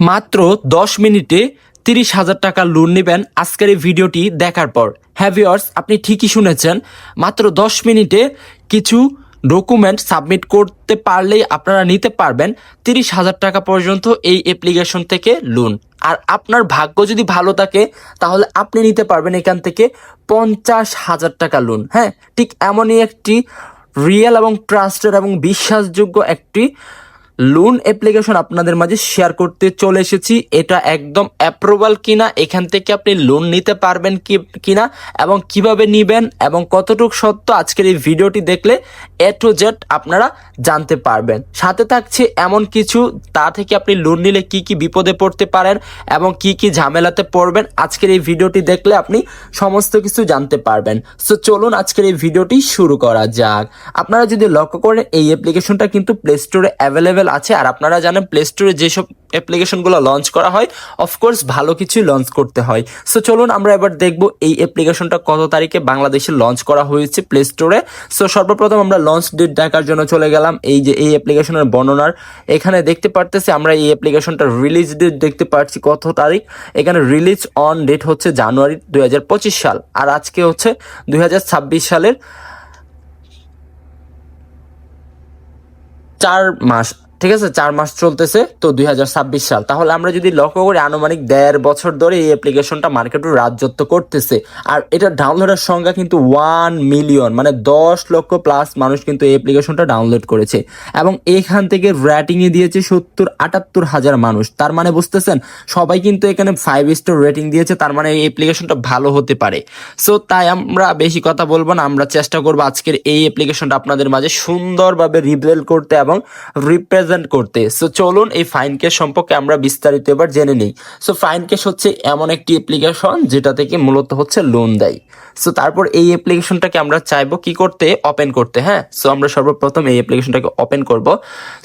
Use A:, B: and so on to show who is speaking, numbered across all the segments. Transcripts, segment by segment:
A: মাত্র 10 মিনিটে 30,000 টাকা লোন নেবেন আজকের এই ভিডিওটি দেখার পর। হ্যাঁ ভিউয়ার্স, আপনি ঠিকই শুনেছেন, মাত্র 10 মিনিটে কিছু ডকুমেন্ট সাবমিট করতে পারলেই আপনারা নিতে পারবেন 30,000 টাকা পর্যন্ত এই অ্যাপ্লিকেশন থেকে লোন। আর আপনার ভাগ্য যদি ভালো থাকে তাহলে আপনি নিতে পারবেন এখান থেকে 50,000 টাকা লোন। হ্যাঁ, ঠিক এমনই একটি রিয়েল এবং ট্রাস্টেড এবং বিশ্বাসযোগ্য একটি লোন অ্যাপ্লিকেশন আপনাদের মাঝে শেয়ার করতে চলে এসেছি। এটা একদম অ্যাপ্রুভাল কিনা, এখান থেকে আপনি লোন নিতে পারবেন কিনা এবং কিভাবে নেবেন এবং কতটুকু সত্য, আজকের এই ভিডিওটি দেখলে এ টু জেড আপনারা জানতে পারবেন। সাথে থাকছে এমন কিছু তা থেকে আপনি লোন নিলে কি কি বিপদে পড়তে পারেন এবং কি কি ঝামেলাতে পড়বেন, আজকের এই ভিডিওটি দেখলে আপনি সমস্ত কিছু জানতে পারবেন। সো চলুন আজকের এই ভিডিওটি শুরু করা যাক। আপনারা যদি লক্ষ্য করেন এই অ্যাপ্লিকেশনটা কিন্তু প্লে স্টোরে অ্যাভেলেবেল আছে। আর আপনারা জানেন প্লে স্টোরে যেসব অ্যাপ্লিকেশনগুলো লঞ্চ করা হয় অফকোর্স ভালো কিছুই লঞ্চ করতে হয়। সো চলুন আমরা এবার দেখব এই অ্যাপ্লিকেশনটা কত তারিখে বাংলাদেশে লঞ্চ করা হয়েছে প্লে স্টোরে। সো সর্বপ্রথম আমরা লঞ্চ ডেট দেখার জন্য চলে গেলাম। এই যে এই অ্যাপ্লিকেশনের বর্ণনার এখানে দেখতে পারতেছি আমরা এই অ্যাপ্লিকেশনটা রিলিজ ডেট দেখতে পাচ্ছি কত তারিখ। এখানে রিলিজ অন ডেট হচ্ছে জানুয়ারি 2025 সাল, আর আজকে হচ্ছে 2026 সালের 4 মাস। ঠিক আছে, 4 মাস চলতেছে তো 2026 সাল। তাহলে আমরা যদি লক্ষ্য করি আনুমানিক 1.5 বছর ধরে এই অ্যাপ্লিকেশনটা মার্কেটে রাজত্ব করতেছে। আর এটা ডাউনলোডের সংখ্যা কিন্তু 1 মিলিয়ন, মানে 10 লক্ষ প্লাস মানুষ কিন্তু এই অ্যাপ্লিকেশনটা ডাউনলোড করেছে এবং এখান থেকে রেটিংয়ে দিয়েছে 78 হাজার মানুষ। তার মানে বুঝতেছেন সবাই কিন্তু এখানে 5 স্টার রেটিং দিয়েছে, তার মানে এই অ্যাপ্লিকেশনটা ভালো হতে পারে। সো তাই আমরা বেশি কথা বলবো না, আমরা চেষ্টা করবো আজকের এই অ্যাপ্লিকেশনটা আপনাদের মাঝে সুন্দরভাবে রিপ্রেজেন্ট করতে এবং করতে। সো চলুন এই ফাইন কেস সম্পর্কে আমরা বিস্তারিত এবার জেনে নিই। সো ফাইন কেস হচ্ছে এমন একটি অ্যাপ্লিকেশন যেটা থেকে মূলত হচ্ছে লোন দেয়। সো তারপর এই অ্যাপ্লিকেশনটাকে আমরা চাইবো কি করতে, ওপেন করতে। হ্যাঁ, সো আমরা সর্বপ্রথম এই অ্যাপ্লিকেশনটাকে ওপেন করব।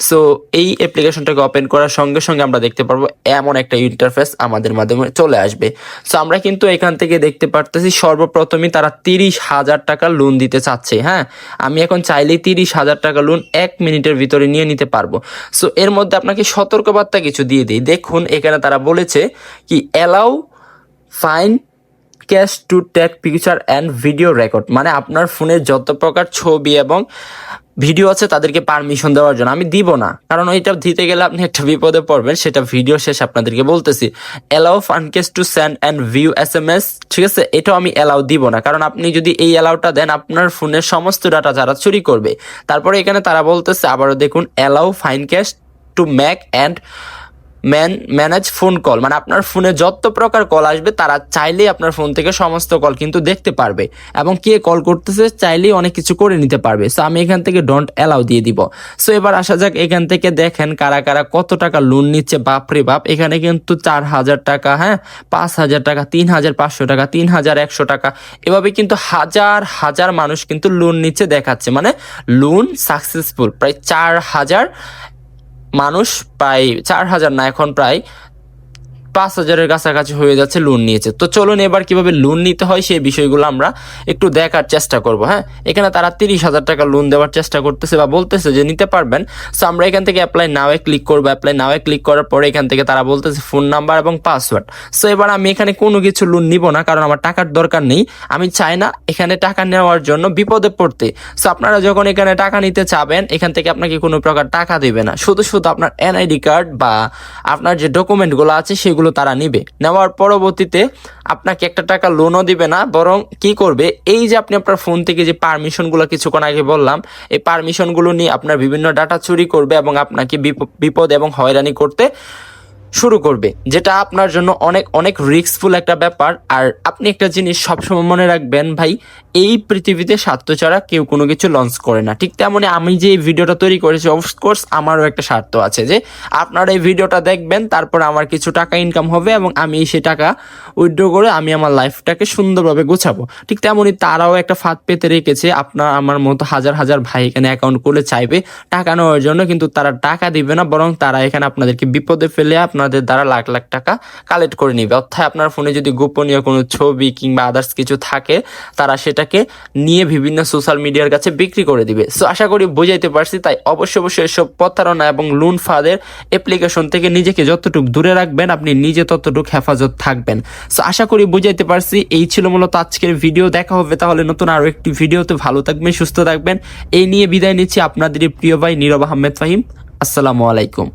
A: সো এই অ্যাপ্লিকেশনটাকে ওপেন করার সঙ্গে সঙ্গে আমরা দেখতে পারবো এমন একটা ইন্টারফেস আমাদের মাধ্যমে চলে আসবে। সো আমরা কিন্তু এখান থেকে দেখতে পারতেছি সর্বপ্রথমই তারা 30,000 টাকা লোন দিতে চাচ্ছে। হ্যাঁ, আমি এখন চাইলেই 30,000 টাকা লোন 1 মিনিটের ভিতরে নিয়ে নিতে পারবো। সো এর মধ্যে আপনাকে সতর্কবার্তা কিছু দিয়ে দিই। দেখুন এখানে তারা বলেছে কি অ্যালাউ ফাইন ক্যাশ to take picture and video record, মানে আপনার ফোনে যত প্রকার ছবি এবং ভিডিও আছে তাদেরকে পারমিশন দেওয়ার জন্য। আমি দিব না, কারণ ওইটা দিতে গেলে আপনি একটা বিপদে পড়বেন, সেটা ভিডিও শেষ আপনাদেরকে বলতেছি। Allow fun cash to send and view SMS, ঠিক আছে, এটাও আমি অ্যালাউ দিব না, কারণ আপনি যদি এই অ্যালাউটা দেন আপনার ফোনের সমস্ত ডাটা যারা চুরি করবে। তারপরে এখানে তারা বলতেছে আবারও দেখুন অ্যালাউ ফাইন ক্যাশ to make and manage phone call, মানে আপনার ফোনে যত প্রকার কল আসবে তারা চাইলেই আপনার ফোন থেকে সমস্ত কল কিন্তু দেখতে পারবে এবং কে কল করতেছে চাইলেই অনেক কিছু করে নিতে পারবে। সো আমি এখান থেকে ডোন্ট অ্যালাউ দিয়ে দিব। সো এবার আসা যাক, এখান থেকে দেখেন কারা কারা কত টাকা লোন নিচ্ছে। বাপরে বাপ, এখানে কিন্তু 4,000 টাকা, হ্যাঁ 5,000 টাকা, 3,500 টাকা, 3,100 টাকা, এভাবে কিন্তু হাজার হাজার মানুষ কিন্তু লোন নিচ্ছে দেখাচ্ছে। মানে লোন সাকসেসফুল প্রায় 4,000 মানুষ, প্রায় 4,000 না, এখন প্রায় 5,000-এর কাছাকাছি হয়ে যাচ্ছে লোন নিয়েছে। তো চলুন এবার কিভাবে লোন নিতে হয় সেই বিষয়গুলো আমরা একটু দেখার চেষ্টা করব। হ্যাঁ, এখানে তারা 30,000 টাকা লোন দেওয়ার চেষ্টা করতেছে বা বলতেছে যে নিতে পারবেন। সো আমরা এখান থেকে অ্যাপ্লাই নাওয়ে ক্লিক করবো। অ্যাপ্লাই নাওয়ে ক্লিক করার পরে এখান থেকে তারা বলতেছে ফোন নাম্বার এবং পাসওয়ার্ড। সো এবার আমি এখানে কোনো কিছু লোন নিব না, কারণ আমার টাকার দরকার নেই। আমি চাই না এখানে টাকা নেওয়ার জন্য বিপদে পড়তে। সো আপনারা যখন এখানে টাকা নিতে চাবেন এখান থেকে আপনাকে কোনো প্রকার টাকা দেবে না, শুধু শুধু আপনার NID কার্ড বা আপনার যে ডকুমেন্টগুলো আছে সেগুলো তারা নিবে। নেওয়ার পরবর্তীতে আপনাকে একটা টাকা লোনও দিবে না, বরং কি করবে, এই যে আপনি আপনার ফোন থেকে যে পারমিশনগুলো কিছুক্ষণ আগে বললাম, এই পারমিশনগুলো নিয়ে আপনার বিভিন্ন ডাটা চুরি করবে এবং আপনাকে বিপদ এবং হয়রানি করতে শুরু করবে, যেটা আপনার জন্য অনেক অনেক রিস্কফুল একটা ব্যাপার। আর আপনি একটা জিনিস সবসময় মনে রাখবেন ভাই, এই পৃথিবীতে স্বার্থ ছাড়া কেউ কোনো কিছু লঞ্চ করে না। ঠিক তেমনই আমি যে এই ভিডিওটা তৈরি করেছি অফকোর্স আমারও একটা স্বার্থ আছে যে আপনারা এই ভিডিওটা দেখবেন, তারপর আমার কিছু টাকা ইনকাম হবে এবং আমি সেই টাকা উইথড্র করে আমি আমার লাইফটাকে সুন্দরভাবে গোছাবো। ঠিক তেমনই তারাও একটা ফাঁদ পেতে রেখেছে। আপনার আমার মতো হাজার হাজার ভাই এখানে অ্যাকাউন্ট খুলে চাইবে টাকা নেওয়ার জন্য, কিন্তু তারা টাকা দিবে না, বরং তারা এখানে আপনাদেরকে বিপদে ফেলে আপনাদের দ্বারা লাখ লাখ টাকা কালেক্ট করে নিবে। অর্থাৎ আপনার ফোনে যদি গোপনীয় কোনো ছবি কিংবা আদার্স কিছু থাকে তারা সেটাকে নিয়ে বিভিন্ন সোশ্যাল মিডিয়ার কাছে বিক্রি করে দিবে। সো আশা করি বুঝাইতে পারছি। তাই অবশ্যই এসব প্রতারণা এবং লুন ফাঁদের অ্যাপ্লিকেশন থেকে নিজেকে যতটুকু দূরে রাখবেন, আপনি নিজে ততটুকু হেফাজত থাকবেন। সো আশা করি বুঝাইতে পারছি। এই ছিল মূলত আজকের ভিডিও। দেখা হবে তাহলে নতুন আরো একটি ভিডিওতে। ভালো থাকবেন, সুস্থ থাকবেন। এই নিয়ে বিদায় নিচ্ছি আপনাদের প্রিয় ভাই নীরব আহমেদ ফাহিম। আসসালামু আলাইকুম।